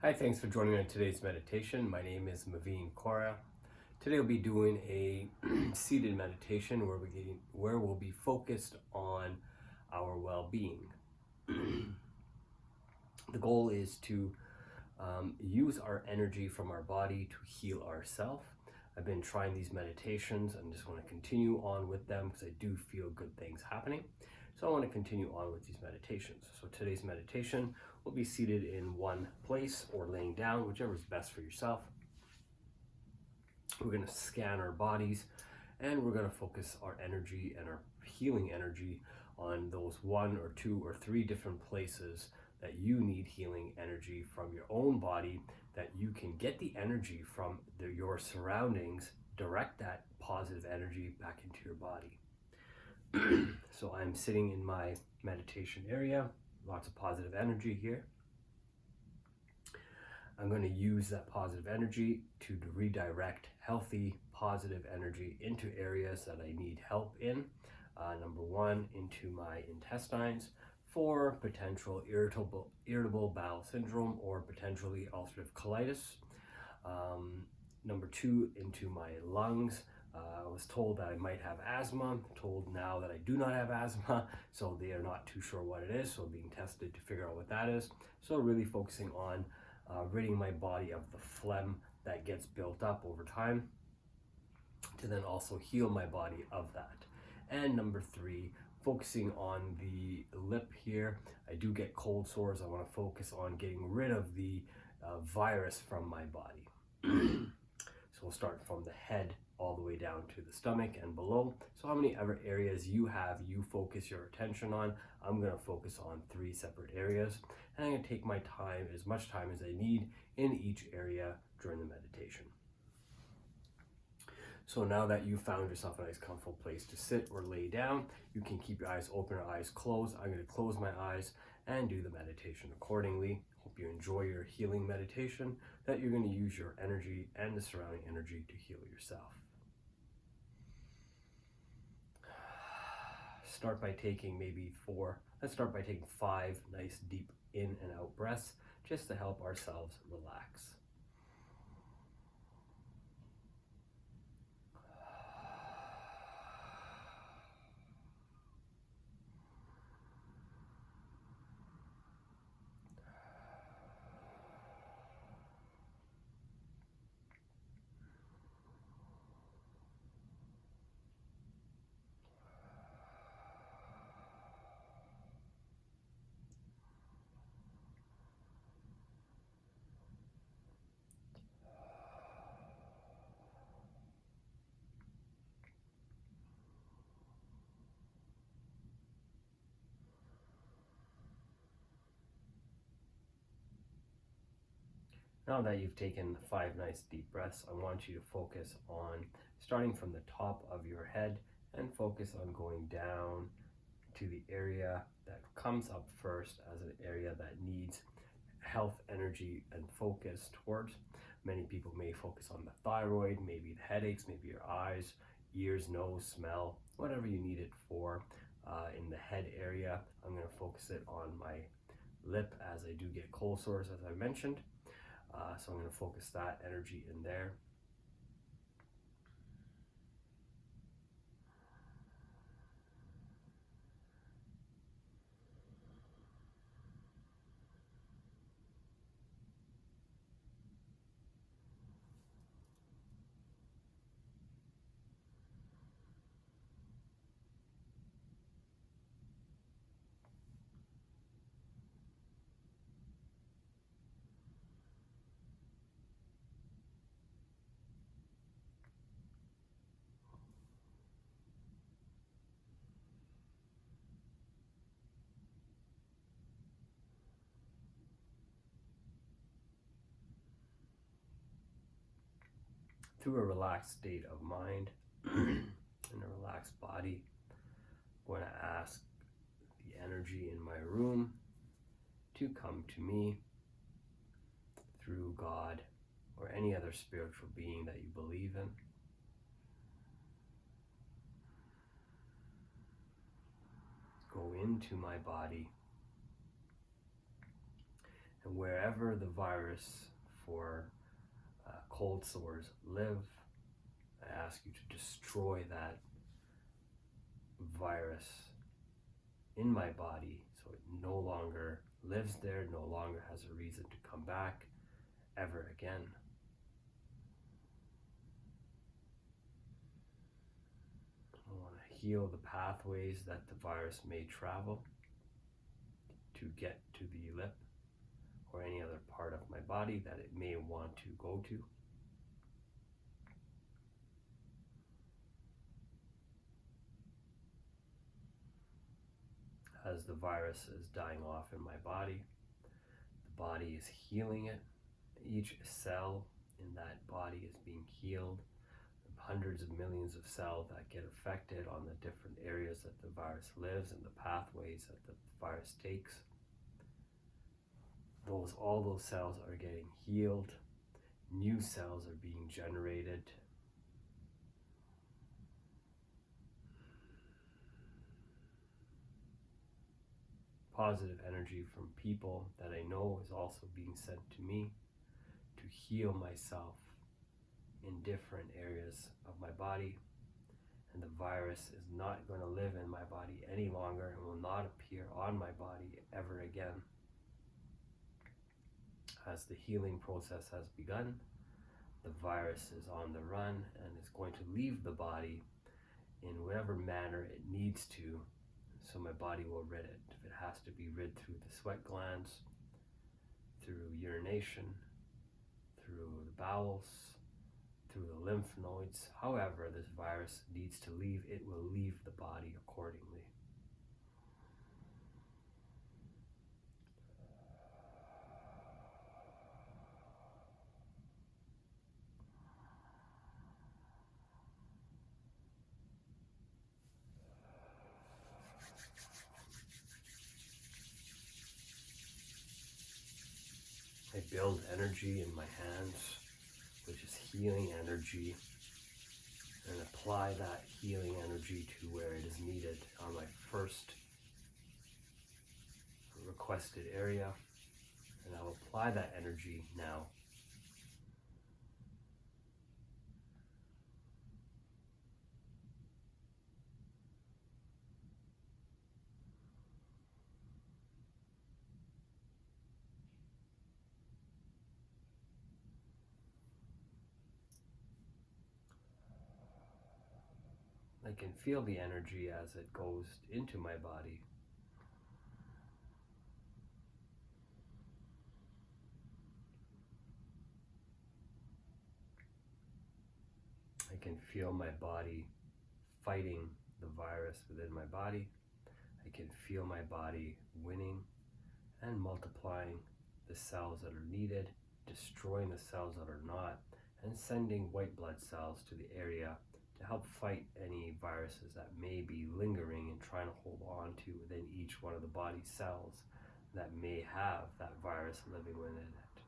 Hi, thanks for joining me on today's meditation. My name is Maveen Kaura. Today we'll be doing a seated meditation where we'll be focused on our well-being. The goal is to use our energy from our body to heal ourselves. I've been trying these meditations and just want to continue on with them because I do feel good things happening. So I want to continue on with these meditations. So today's meditation will be seated in one place or laying down, whichever is best for yourself. We're going to scan our bodies and we're going to focus our energy and our healing energy on those one or two or three different places that you need healing energy from your own body, that you can get the energy from your surroundings, direct that positive energy back into your body. So I'm sitting in my meditation area, lots of positive energy here. I'm going to use that positive energy to redirect healthy, positive energy into areas that I need help in. Number one, into my intestines for potential irritable bowel syndrome or potentially ulcerative colitis. Number two, into my lungs. I was told that I might have asthma, told now that I do not have asthma, so they are not too sure what it is, so being tested to figure out what that is. So really focusing on ridding my body of the phlegm that gets built up over time to then also heal my body of that. And number three, focusing on the lip here. I do get cold sores. I want to focus on getting rid of the virus from my body. So we'll start from the head all the way down to the stomach and below. So how many other areas you focus your attention on? I'm going to focus on three separate areas, and I'm going to take my time, as much time as I need in each area during the meditation. So now that you've found yourself a nice comfortable place to sit or lay down, you can keep your eyes open or eyes closed. I'm going to close my eyes and do the meditation accordingly. Hope you enjoy your healing meditation, that you're going to use your energy and the surrounding energy to heal yourself. Start by taking let's start by taking 5 nice deep in and out breaths just to help ourselves relax. Now that you've taken 5 nice deep breaths, I want you to focus on starting from the top of your head and focus on going down to the area that comes up first as an area that needs health, energy, and focus towards. Many people may focus on the thyroid, maybe the headaches, maybe your eyes, ears, nose, smell, whatever you need it for. In the head area, I'm going to focus it on my lip as I do get cold sores, as I mentioned. So I'm going to focus that energy in there. Through a relaxed state of mind and a relaxed body, I'm going to ask the energy in my room to come to me through God or any other spiritual being that you believe in. Go into my body, and wherever the virus for cold sores live, I ask you to destroy that virus in my body so it no longer lives there, no longer has a reason to come back ever again. I want to heal the pathways that the virus may travel to get to the lip or any other part of my body that it may want to go to. As the virus is dying off in my body, the body is healing it. Each cell in that body is being healed. Hundreds of millions of cells that get affected on the different areas that the virus lives and the pathways that the virus takes. All those cells are getting healed. New cells are being generated. Positive energy from people that I know is also being sent to me to heal myself in different areas of my body. And the virus is not going to live in my body any longer and will not appear on my body ever again. As the healing process has begun, the virus is on the run and is going to leave the body in whatever manner it needs to, so my body will rid it. If it has to be rid through the sweat glands, through urination, through the bowels, through the lymph nodes, however this virus needs to leave, it will leave the body accordingly. I build energy in my hands, which is healing energy, and apply that healing energy to where it is needed on my first requested area, and I'll apply that energy now. I can feel the energy as it goes into my body. I can feel my body fighting the virus within my body. I can feel my body winning and multiplying the cells that are needed, destroying the cells that are not, and sending white blood cells to the area to help fight any viruses that may be lingering and trying to hold on to within each one of the body cells that may have that virus living within it.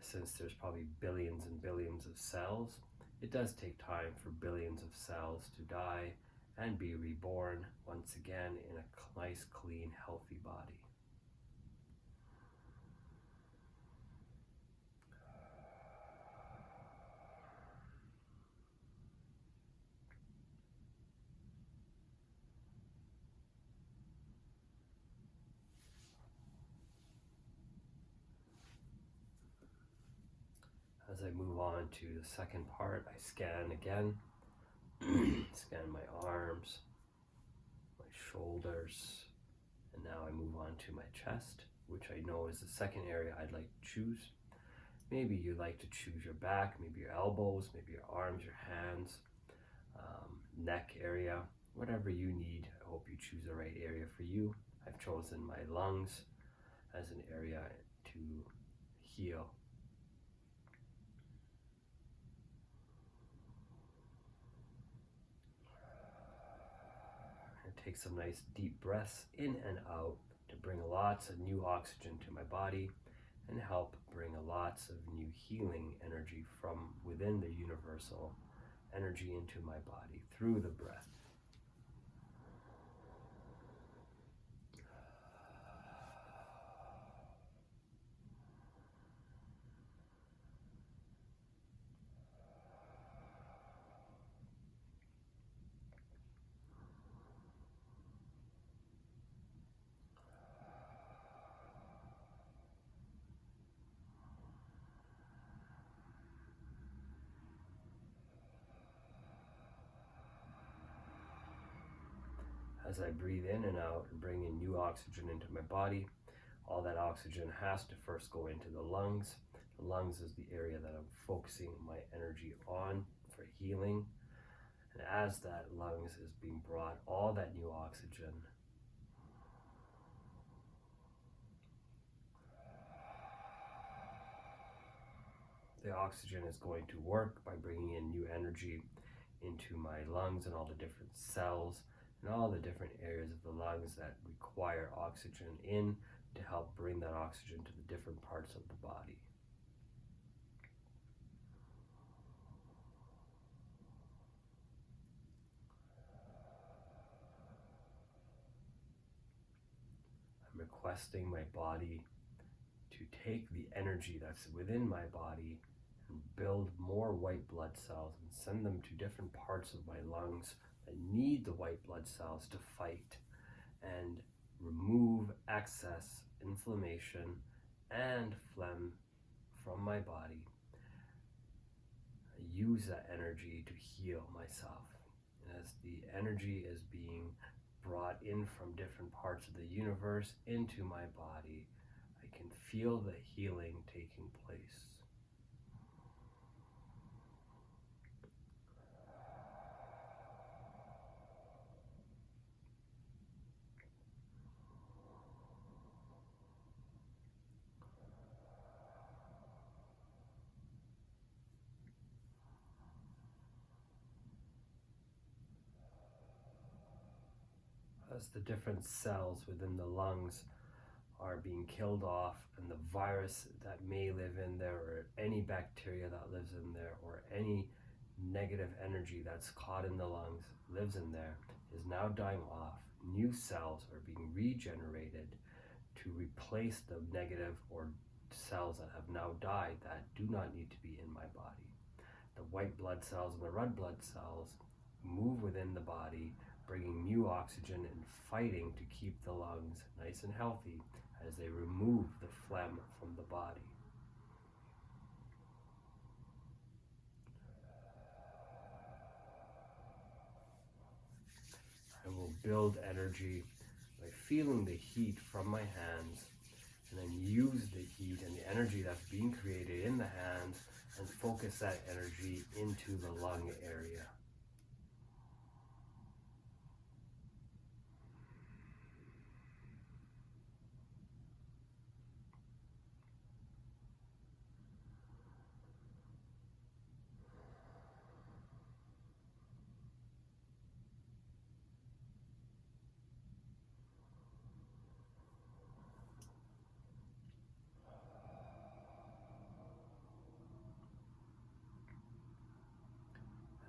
Since there's probably billions and billions of cells, it does take time for billions of cells to die and be reborn once again in a nice, clean, healthy body. As I move on to the second part, I scan again, scan my arms, my shoulders, and now I move on to my chest, which I know is the second area I'd like to choose. Maybe you'd like to choose your back, maybe your elbows, maybe your arms, your hands, neck area, whatever you need. I hope you choose the right area for you. I've chosen my lungs as an area to heal. Take some nice deep breaths in and out to bring lots of new oxygen to my body and help bring lots of new healing energy from within the universal energy into my body through the breath. As I breathe in and out and bring in new oxygen into my body, all that oxygen has to first go into the lungs. The lungs is the area that I'm focusing my energy on for healing. And as that lungs is being brought all that new oxygen, the oxygen is going to work by bringing in new energy into my lungs and all the different cells and all the different areas of the lungs that require oxygen in to help bring that oxygen to the different parts of the body. I'm requesting my body to take the energy that's within my body and build more white blood cells and send them to different parts of my lungs that need the white blood cells to fight and remove excess inflammation and phlegm from my body. I use that energy to heal myself. And as the energy is being brought in from different parts of the universe into my body, I can feel the healing taking place. As the different cells within the lungs are being killed off and the virus that may live in there or any bacteria that lives in there or any negative energy that's caught in the lungs lives in there is now dying off. New cells are being regenerated to replace the negative or cells that have now died that do not need to be in my body. The white blood cells and the red blood cells move within the body, bringing new oxygen and fighting to keep the lungs nice and healthy as they remove the phlegm from the body. I will build energy by feeling the heat from my hands and then use the heat and the energy that's being created in the hands and focus that energy into the lung area.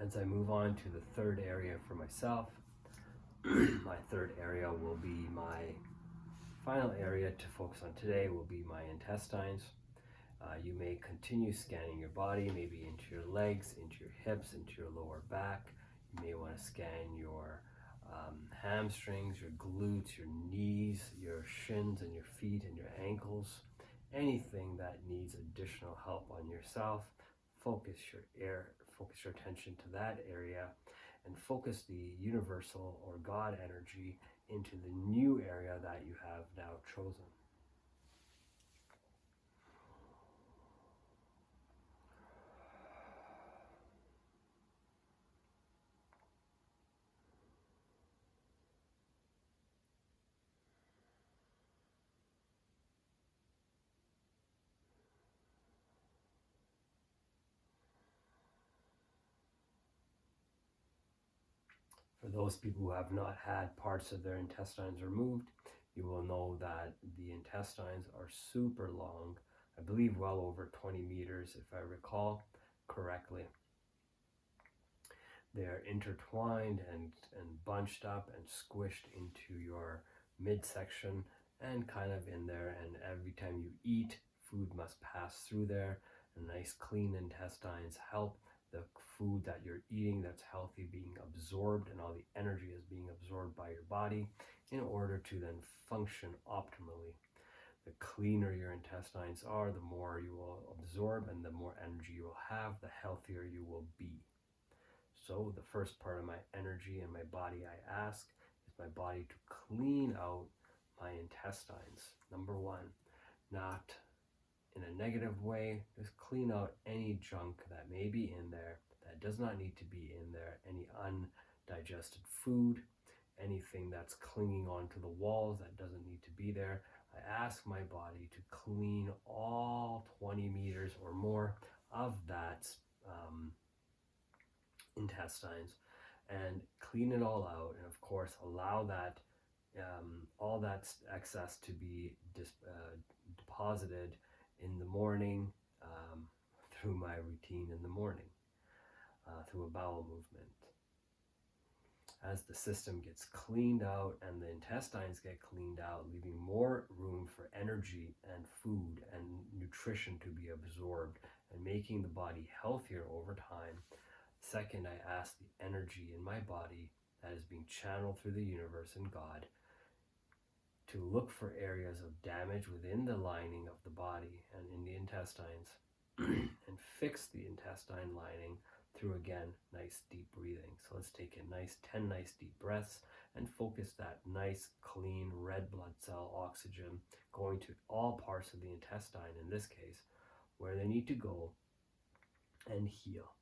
As I move on to the third area for myself, my third area will be my final area to focus on today will be my intestines. You may continue scanning your body, maybe into your legs, into your hips, into your lower back. You may want to scan your hamstrings, your glutes, your knees, your shins and your feet and your ankles. Anything that needs additional help on yourself, focus your attention to that area and focus the universal or God energy into the new area that you have now chosen. For those people who have not had parts of their intestines removed, you will know that the intestines are super long, I believe well over 20 meters if I recall correctly. They're intertwined and bunched up and squished into your midsection and kind of in there, and every time you eat, food must pass through there. And nice clean intestines help the food that you're eating that's healthy being absorbed, and all the energy is being absorbed by your body in order to then function optimally. The cleaner your intestines are, the more you will absorb, and the more energy you will have, the healthier you will be. So the first part of my energy and my body I ask is my body to clean out my intestines. Number one, not in a negative way, just clean out any junk that may be in there that does not need to be in there, any undigested food, anything that's clinging onto the walls that doesn't need to be there. I ask my body to clean all 20 meters or more of that intestines and clean it all out, and of course allow that all that excess to be deposited in the morning, through my routine in the morning, through a bowel movement. As the system gets cleaned out and the intestines get cleaned out, leaving more room for energy and food and nutrition to be absorbed and making the body healthier over time. Second, I ask the energy in my body that is being channeled through the universe and God to look for areas of damage within the lining of the body and in the intestines and fix the intestine lining through, again, nice deep breathing. So let's take a nice 10 nice deep breaths and focus that nice clean red blood cell oxygen going to all parts of the intestine, in this case, where they need to go and heal.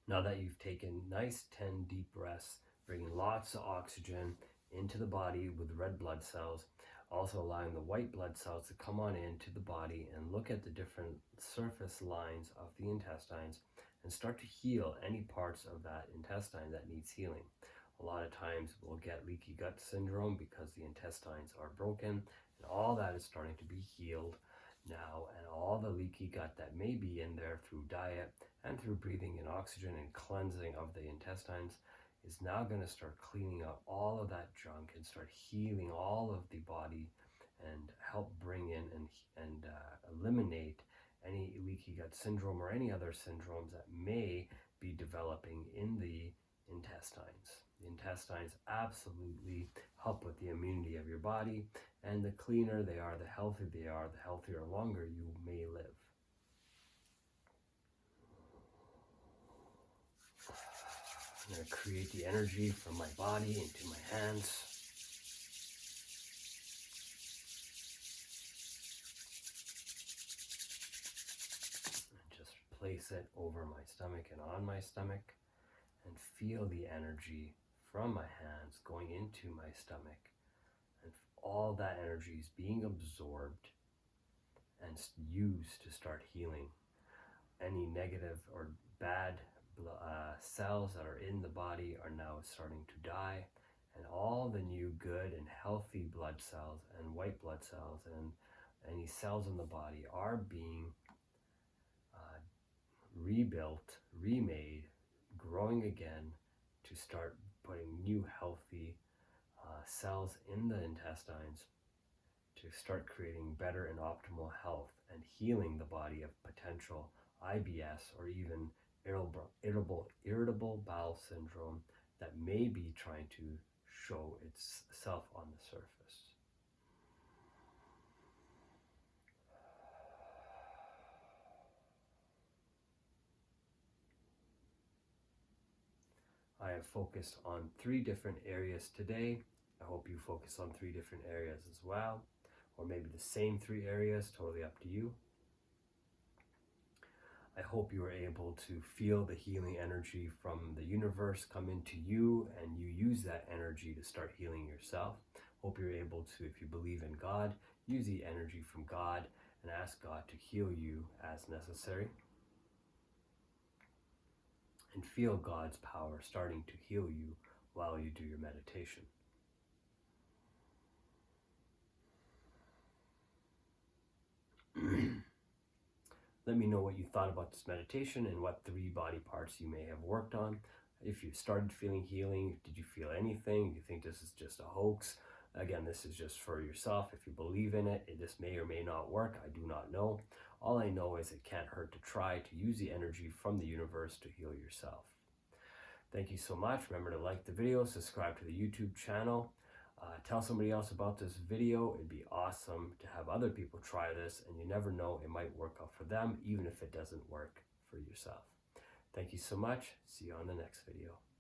Now that you've taken nice 10 deep breaths, bringing lots of oxygen into the body with red blood cells, also allowing the white blood cells to come on into the body and look at the different surface lines of the intestines and start to heal any parts of that intestine that needs healing. A lot of times we'll get leaky gut syndrome because the intestines are broken, and all that is starting to be healed now, and all the leaky gut that may be in there through diet and through breathing in oxygen and cleansing of the intestines is now going to start cleaning out all of that junk and start healing all of the body and help bring in and eliminate any leaky gut syndrome or any other syndromes that may be developing in the intestines. The intestines absolutely help with the immunity of your body, and the cleaner they are, the healthier they are, the healthier longer you may live. I'm going to create the energy from my body into my hands. And just place it over my stomach and on my stomach, and feel the energy from my hands going into my stomach. And all that energy is being absorbed and used to start healing any negative or bad cells that are in the body are now starting to die, and all the new good and healthy blood cells and white blood cells and any cells in the body are being rebuilt, remade, growing again to start putting new healthy cells in the intestines to start creating better and optimal health and healing the body of potential IBS or even irritable bowel syndrome that may be trying to show itself on the surface. I have focused on 3 different areas today I hope you focus on 3 different areas as well, or maybe the same 3 areas, totally up to you. I hope you were able to feel the healing energy from the universe come into you, and you use that energy to start healing yourself. Hope you're able to, if you believe in God, use the energy from God and ask God to heal you as necessary. And feel God's power starting to heal you while you do your meditation. Let me know what you thought about this meditation and what 3 body parts you may have worked on. If you started feeling healing, did you feel anything? Do you think this is just a hoax? Again, this is just for yourself. If you believe in it, this may or may not work. I do not know. All I know is it can't hurt to try to use the energy from the universe to heal yourself. Thank you so much. Remember to like the video, subscribe to the YouTube channel. Tell somebody else about this video. It'd be awesome to have other people try this, and you never know, it might work out for them, even if it doesn't work for yourself. Thank you so much. See you on the next video.